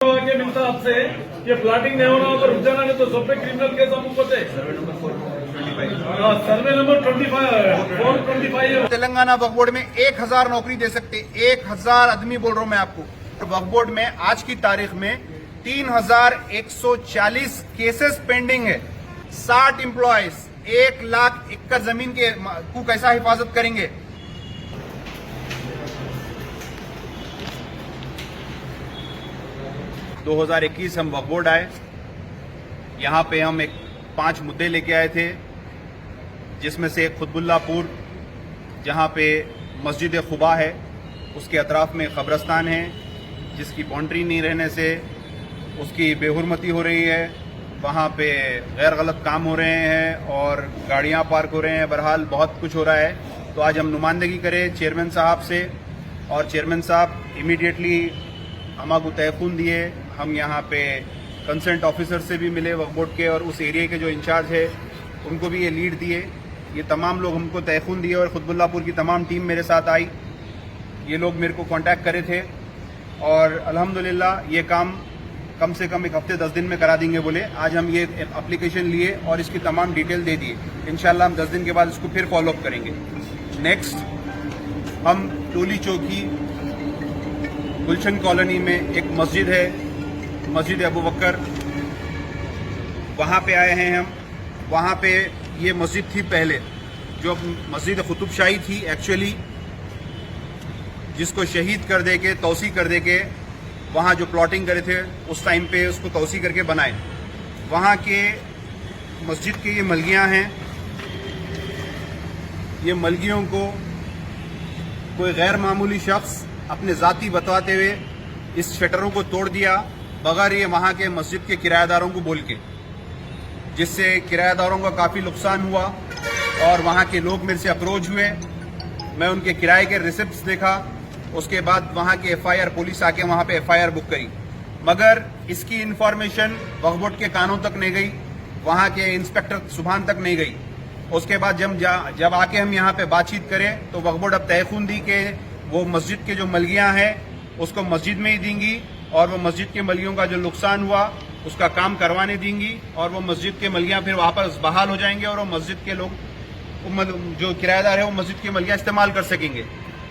के मिलता आपसे ये प्लाटिंग नहीं होना होगा, रुक जाना नहीं तो सब पे क्रिमिनल केस हम ऊपर से सर्वे नंबर 425 तेलंगाना वक्फ बोर्ड में 1000 नौकरी दे सकते, 1000 आदमी बोल रहा हूं मैं आपको। वक्फ बोर्ड में आज की तारीख में 3140 केसेस पेंडिंग है। 60 एम्प्लॉयज 1 लाख एकड़ जमीन के को कैसा हिफाजत करेंगे? दो 2021 हम वक्फ बोर्ड आए, यहां पे हम 5 मुद्दे लेके आए थे, जिसमें से खुतबुल्लापुर जहां पे मस्जिद खुबा है उसके अतराफ में कब्रस्तान है, जिसकी बाउंड्री नहीं रहने से उसकी बेहुरमती हो रही है, वहां पे गैर गलत काम हो रहे हैं और गाड़ियां पार्क हो रहे हैं। बहरहाल बहुत कुछ हो रहा है। तो आज हम नुमाइंदगी करें चेयरमैन साहब से और चेयरमैन साहब इमीडिएटली हमारे तयखून दिए। हम यहाँ पे कंसर्न ऑफिसर से भी मिले वक्फ बोर्ड के और उस एरिया के जो इंचार्ज है उनको भी ये लीड दिए। ये तमाम लोग हमको तयखून दिए और खुतबुल्लापुर की तमाम टीम मेरे साथ आई। ये लोग मेरे को कांटेक्ट करे थे और अल्हम्दुलिल्लाह ये काम कम से कम 1 हफ्ते 10 दिन में करा देंगे बोले। आज हम ये एप्लीकेशन लिए और इसकी तमाम डिटेल दे दिए। इंशाल्लाह हम 10 दिन के बाद इसको फिर फॉलोअप करेंगे। नेक्स्ट हम टोली चौकी गुलशन कॉलोनी में एक मस्जिद है, मस्जिद अबू बकर, वहां पे आए हैं हम। वहां पे ये मस्जिद थी पहले, जो मस्जिद कुतुब शाही थी एक्चुअली, जिसको शहीद कर दे के तौसी कर दे के वहां जो प्लॉटिंग करे थे उस टाइम पे उसको तौसी करके बनाए। वहां के मस्जिद के ये मलगियां हैं। ये मलगियों को कोई गैर मामूली शख्स अपने जाती बताते हुए इस शटरों को तोड़ दिया बगैर ये वहां के मस्जिद के किराएदारों को बोल के, जिससे किराएदारों का काफी नुकसान हुआ और वहां के लोग मेरे से अप्रोच हुए। मैं उनके किराए के रिसिप्ट्स देखा, उसके बाद वहां के FIR पुलिस आके वहां पे FIR बुक करी, मगर इसकी इंफॉर्मेशन वक्फ बोर्ड के कानों तक नहीं गई, वहां के इंस्पेक्टर सुभान तक नहीं गई। उसके बाद जब आके हम यहाँ पे बातचीत करें तो वक्फ बोर्ड अब तयखून दी कि वो मस्जिद के जो मलगियां हैं उसको मस्जिद में ही देंगी और वो मस्जिद के मलगियों का जो नुकसान हुआ उसका काम करवाने देंगी और वो मस्जिद के मलगियां फिर वापस बहाल हो जाएंगे और वो मस्जिद के लोग जो किराएदार है वो मस्जिद की मलगियां इस्तेमाल कर सकेंगे।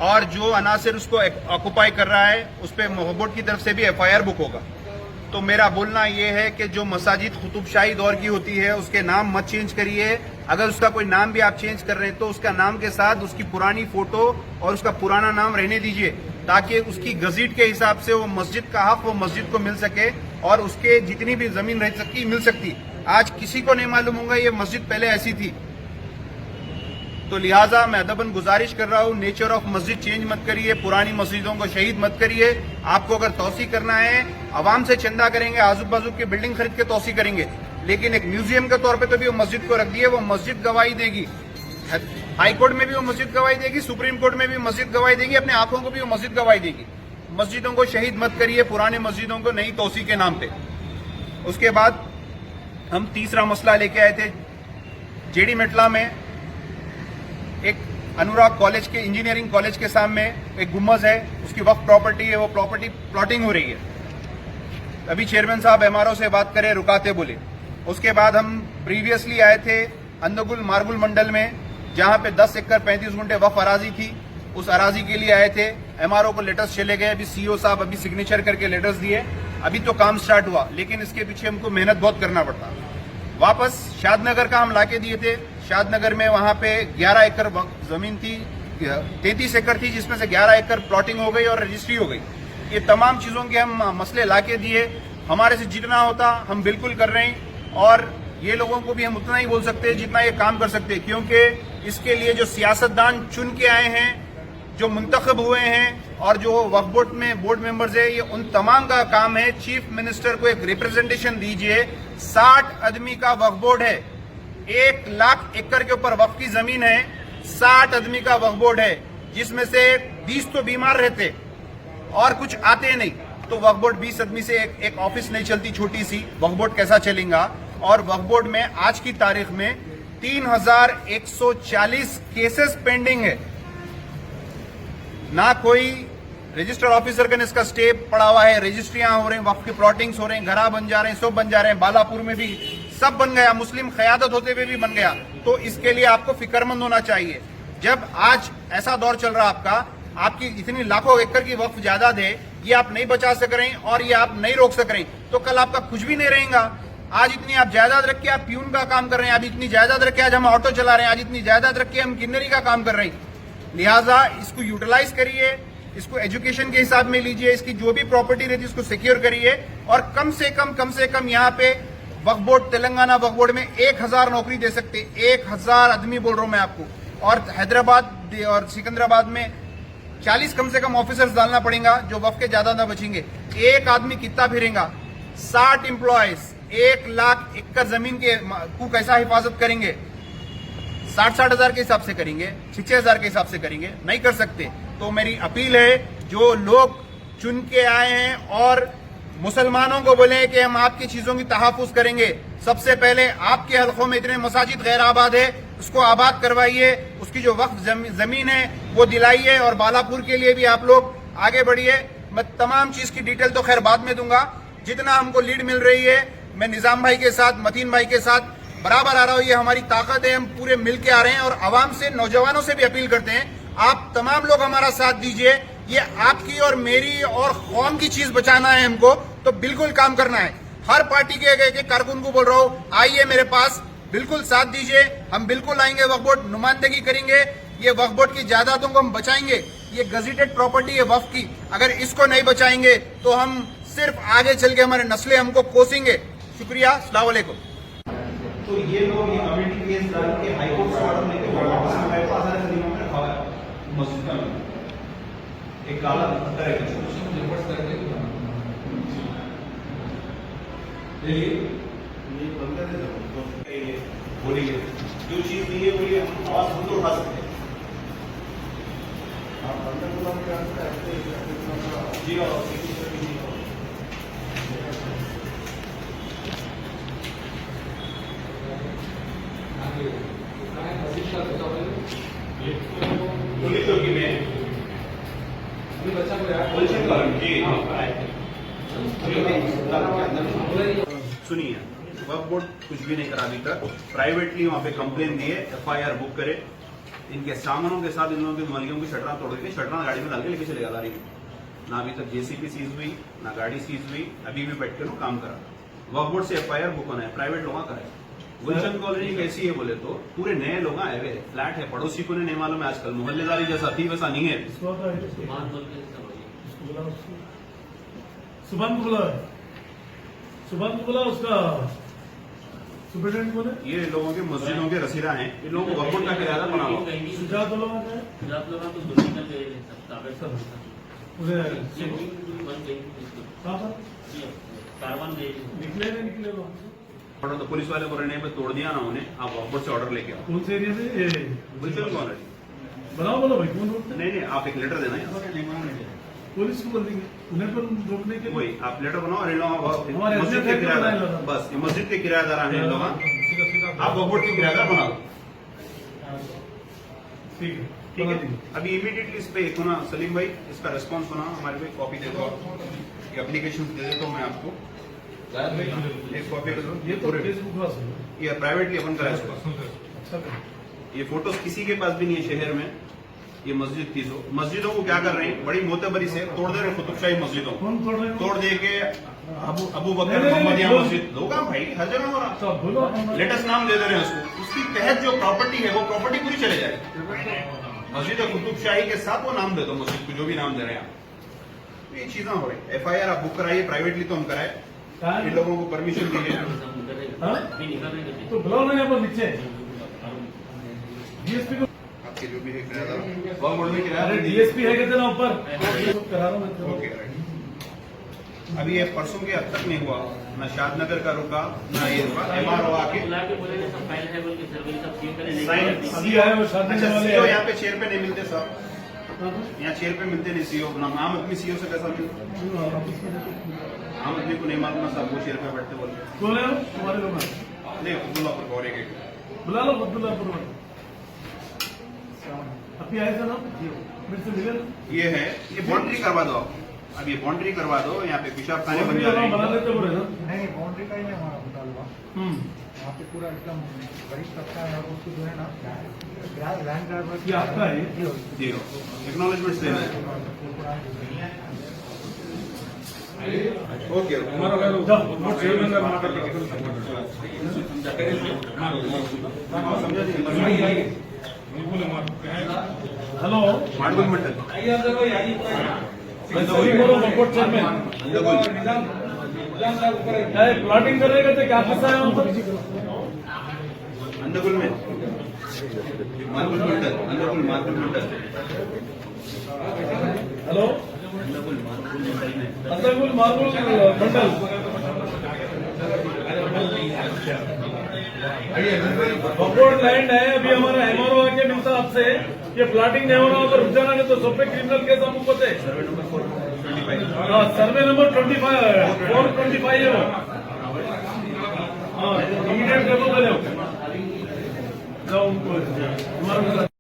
और जो अनासिर उसको ऑक्युपाई कर रहा है उस पर वक्फ बोर्ड की तरफ से भी FIR बुक होगा। तो मेरा बोलना ये है कि जो मसाजिद कुतुब शाही दौर की होती है उसके नाम मत चेंज करिए। अगर उसका कोई नाम भी आप चेंज कर रहे हैं तो उसका नाम के साथ उसकी पुरानी फोटो और उसका पुराना नाम रहने दीजिए, ताकि उसकी गजीट के हिसाब से वो मस्जिद का हक वो मस्जिद को मिल सके और उसके जितनी भी जमीन रह सकती मिल सकती। आज किसी को नहीं मालूम होगा ये मस्जिद पहले ऐसी थी। तो लिहाजा मैं अदबन गुजारिश कर रहा हूँ, नेचर ऑफ मस्जिद चेंज मत करिए, पुरानी मस्जिदों को शहीद मत करिए। आपको अगर तौसी करना है आवाम से चंदा करेंगे, आजू बाजू की बिल्डिंग खरीद के तौसी करेंगे, लेकिन एक म्यूजियम के तौर पे तो भी वो मस्जिद को रख दिए। वो मस्जिद गवाही देगी, हाई कोर्ट में भी वो मस्जिद गवाही देगी, सुप्रीम कोर्ट में भी मस्जिद गवाही देगी, अपने आंखों को भी वो मस्जिद गवाही देगी। मस्जिदों को शहीद मत करिए, पुराने मस्जिदों को नई तौसी के नाम पे। उसके बाद हम तीसरा मसला लेके आए थे। जेडी मेटला में एक अनुराग कॉलेज के इंजीनियरिंग कॉलेज के सामने एक गुम्बज है, उसकी वक्फ प्रॉपर्टी है, वो प्रॉपर्टी प्लॉटिंग हो रही है। अभी चेयरमैन साहब MRO से बात करें, रुकाते बोले। उसके बाद हम प्रीवियसली आए थे अंदगुल मारगुल मंडल में, जहां पे 10 एकड़ 35 गुंठे वक्फ अराजी थी। उस अराजी के लिए आए थे, MRO को लेटर्स चले गए। अभी CO साहब अभी सिग्नेचर करके लेटर्स दिए, अभी तो काम स्टार्ट हुआ, लेकिन इसके पीछे हमको मेहनत बहुत करना पड़ता। वापस शादनगर का हम लाके दिए थे। शादनगर में वहां पे 11 एकड़ जमीन थी, 33 एकड़ थी, जिसमें से 11 एकड़ प्लॉटिंग हो गई और रजिस्ट्री हो गई। ये तमाम चीजों के हम मसले लाके दिए। हमारे से जितना होता हम बिल्कुल कर रहे हैं और ये लोगों को भी हम उतना ही बोल सकते हैं जितना ये काम कर सकते हैं, क्योंकि इसके लिए जो सियासतदान चुन के आए हैं, जो मुंतखब हुए हैं और जो वक्फ बोर्ड में बोर्ड मेंबर्स है, ये उन तमाम का काम है। चीफ मिनिस्टर को एक रिप्रेजेंटेशन दीजिए। 60 आदमी का वक्फ बोर्ड है, 1 लाख एकड़ के ऊपर वक्फ की जमीन है, 60 आदमी का वक्फ बोर्ड है, जिसमें से 20 तो बीमार रहते और कुछ आते नहीं। तो वक्फ बोर्ड 20 आदमी से एक ऑफिस नहीं चलती, छोटी सी वक्फ बोर्ड कैसा चलेगा? और वक्फ बोर्ड में आज की तारीख में 3140 केसेस पेंडिंग है। ना कोई रजिस्टर ऑफिसर का इसका स्टे पड़ा हुआ है, रजिस्ट्रियां हो रही हैं, वक्फ की प्लॉटिंग्स हो रहे हैं, घरा बन जा रहे हैं, सब बन जा रहे हैं, बालापुर में भी सब बन गया, मुस्लिम क़यादत होते हुए भी बन गया। तो इसके लिए आपको फिक्रमंद होना चाहिए। जब आज ऐसा दौर चल रहा आपका, आपकी इतनी लाखों एकड़ की वक्फ जायदाद है, ये आप नहीं बचा सक रहे हैं और ये आप नहीं रोक सक रहे हैं, तो कल आपका कुछ भी नहीं रहेगा। आज इतनी आप जायदाद रख के आप प्यून का काम कर रहे हैं, आज इतनी जायदाद रख के आज हम ऑटो चला रहे हैं, आज इतनी जायदाद रख के हम किन्नरी का काम कर रहे हैं। लिहाजा इसको यूटिलाइज करिए, इसको एजुकेशन के हिसाब में लीजिए, इसकी जो भी प्रॉपर्टी रहती है उसको सिक्योर करिए और कम से कम यहाँ पे वक्फ बोर्ड, तेलंगाना वक्फ बोर्ड में 1000 नौकरी दे सकते, 1000 आदमी बोल रहा हूं मैं आपको। और हैदराबाद और सिकंदराबाद में 40 कम से कम ऑफिसर्स डालना पड़ेगा जो वक्फ के ज्यादा ना बचेंगे। एक आदमी कितना फिरेगा? 60 एम्प्लॉयज 1 लाख एकड़ जमीन के को कैसा हिफाजत करेंगे? 60 हजार के हिसाब से करेंगे, 6 हजार के हिसाब से करेंगे? नहीं कर सकते। तो मेरी अपील है, जो लोग चुन के आए हैं और मुसलमानों को बोले कि हम आपकी चीजों की तहफुज करेंगे, सबसे पहले आपके हलकों में इतने मसाजिद गैर आबाद है, उसको आबाद करवाइए, उसकी जो वक्फ जमीन है वो दिलाइए और बालापुर के लिए भी आप लोग आगे बढ़िए। मैं तमाम चीज की डिटेल तो खैर बाद में दूंगा। जितना हमको लीड मिल रही है, मैं निजाम भाई के साथ, मतीन भाई के साथ बराबर आ रहा हूं, ये हमारी ताकत है, हम पूरे मिल के आ रहे हैं और आवाम से, नौजवानों से भी अपील करते हैं, आप तमाम लोग हमारा साथ दीजिए। ये आपकी और मेरी और कौम की चीज बचाना है हमको, तो बिल्कुल काम करना है। हर पार्टी के कारकुन को बोल रहा हूं, आइए मेरे पास, बिल्कुल साथ दीजिए, हम बिल्कुल आएंगे, वक्फ बोर्ड नुमाइंदगी करेंगे, ये वक्फ बोर्ड की जायदादों को हम बचाएंगे। ये गजेटेड प्रॉपर्टी है वक्फ की, अगर इसको नहीं बचाएंगे तो हम सिर्फ आगे चल के हमारे नस्लें हमको कोसेंगे। शुक्रिया, अस्सलाम वालेकुम। तो ये लोग ये कमेटी केस डाल के हाईकोर्ट से ऑर्डर लेके वापस हमारे पास आने का दिमाग रखा हुआ है मस्जिद का एक काला पत्थर है ये बंदर है, बोलिए जो चीज नहीं है बोलिए, हम आवाज खुद तो उठा सकते हैं। आप बंदर जी पुलिस चौकी में सुनिए, वक्फ बोर्ड कुछ भी नहीं करा अभी तक। प्राइवेटली वहां पे कंप्लेन दिए, FIR बुक करे, इनके सामानों के साथ इन लोगों के मालिकों की शटरा तोड़ के शटरा गाड़ी में डाल के लेके चले गाड़ी में। ना अभी तक JCB सीज हुई, ना गाड़ी सीज हुई, अभी भी बैठ के लोग काम करा। वक्फ बोर्ड से FIR बुक होना है, प्राइवेट लोग कराए। गुलशन कॉलोनी कैसी है बोले तो पूरे नए लोग आए हुए, फ्लैट है, पड़ोसी को नहीं मालूम है, आजकल मोहल्लेदारी जैसा थी वैसा नहीं है। सुबह को बोला उसका सुपरिटेंडेंट बोले, ये लोगों के मस्जिदों के रसीदा हैं, इन लोगों को वक्फ बोर्ड का किराया बना हुआ। सुजात बोला निकले ऑर्डर तो पुलिस वाले को रहने पे तोड़ दिया ना उन्हें, आप वक्फ बोर्ड से ऑर्डर लेके आओ। कौन से एरिया से? गुलशन कॉलोनी। बनाओ बोलो भाई, कौन रोकता है? नहीं, आप एक लेटर देना, पुलिस को बोल देंगे उन्हें पर रोकने के लिए। वही आप लेटर बनाओ और इन लोगों हमारे मस्जिद के किराएदार, बस ये मस्जिद के किराएदार हैं इन लोग, आप वक्फ बोर्ड के किराएदार बना दो। ठीक है, ठीक है। अभी इमीडिएटली इस पे एक होना, सलीम भाई इसका रिस्पॉन्स होना, हमारे को कॉपी दे दो, ये एप्लीकेशन दे देता हूँ मैं आपको, एक कॉपी दे दो। ये तो फेसबुक ये प्राइवेटली अपन करा इसको। अच्छा, ये फोटोज किसी के पास भी नहीं है शहर में। ये मस्जिद थी, जो मस्जिदों को क्या कर रहे हैं, बड़ी मोतबरी से तोड़ दे रहे कुतुबशाही मस्जिदों को, कौन तोड़ रहे हैं? तोड़ दे के अबू बकर मोहम्मदिया मस्जिद, लोग भाई हर जगह हो रहा, सब बोलो, लेटेस्ट नाम दे रहे हैं उसको, उसकी तहत जो प्रॉपर्टी है वो प्रॉपर्टी पूरी चले जाएगी। मस्जिद कुतुबशाही के साथ वो नाम दे दो मस्जिद को, जो भी नाम दे रहे हैं आप। तो ये चीजें हो रही। FIR आप बुक कराइए, प्राइवेटली तो हम कराए, इन लोगों को परमिशन दीजिए। तो बुलाओ ना यहाँ पर नीचे DSP को। आपके जो भी है किराएदार वक्फ बोर्ड में किराया, अरे DSP है कहते ना ऊपर, करा रहा हूँ। ओके, अभी ये परसों के अब तक नहीं हुआ, ना शादनगर का रुका, ना ये रुका, MRO आके अभी आए वो शादी अच्छा वाले CEO यहाँ पे चेयर पे नहीं मिलते साहब, यहाँ चेयर पे मिलते नहीं CEO, ना आम आदमी CEO से कैसा मिलता, आम आदमी को नहीं मालूम ना साहब वो चेयर पे बैठते बोले। कौन है हमारे लोग? नहीं, अब्दुल्लापुर गौरे के बुला लो, अब्दुल्लापुर। अभी आए थे ना, फिर से मिले ना? ये है, ये बाउंड्री करवा दो आप। अब ये बाउंड्री करवा दो, यहाँ पे पेशाब खाने बन जा रहे बना हैं। लेते बोले ना। नहीं बाउंड्री का ही है हमारा मुतालबा। वहाँ पे पूरा एकदम गरीब तबका है और उसको जो है ना लैंड ड्राइवर ये आपका है? जी एक्नॉलेजमेंट देना है। ओके चेयरमैन गाరు మాట్లాడతారు हेलो मांडुल मंडल मैं सभी बोलो बकोट चेयरमैन प्लॉटिंग करेगा तो क्या पैसा है वहाँ पर? अंदगुल में मार्बल मंडल, अंदगुल मार्बल मंडल, हेलो अंदगुल मार्बल मंडल में अंदरगुल मार्बल मंडल बकोट लैंड है। अभी हमारा एमआरओ आके मिलता आपसे, ये प्लॉटिंग नहीं हो रहा अगर रुक जाना नहीं तो सब पे क्रिमिनल केस हम ऊपर सर्वे नंबर 425 है वो। हाँ इमीडिएट कर दो पहले जाओ उनको हमारा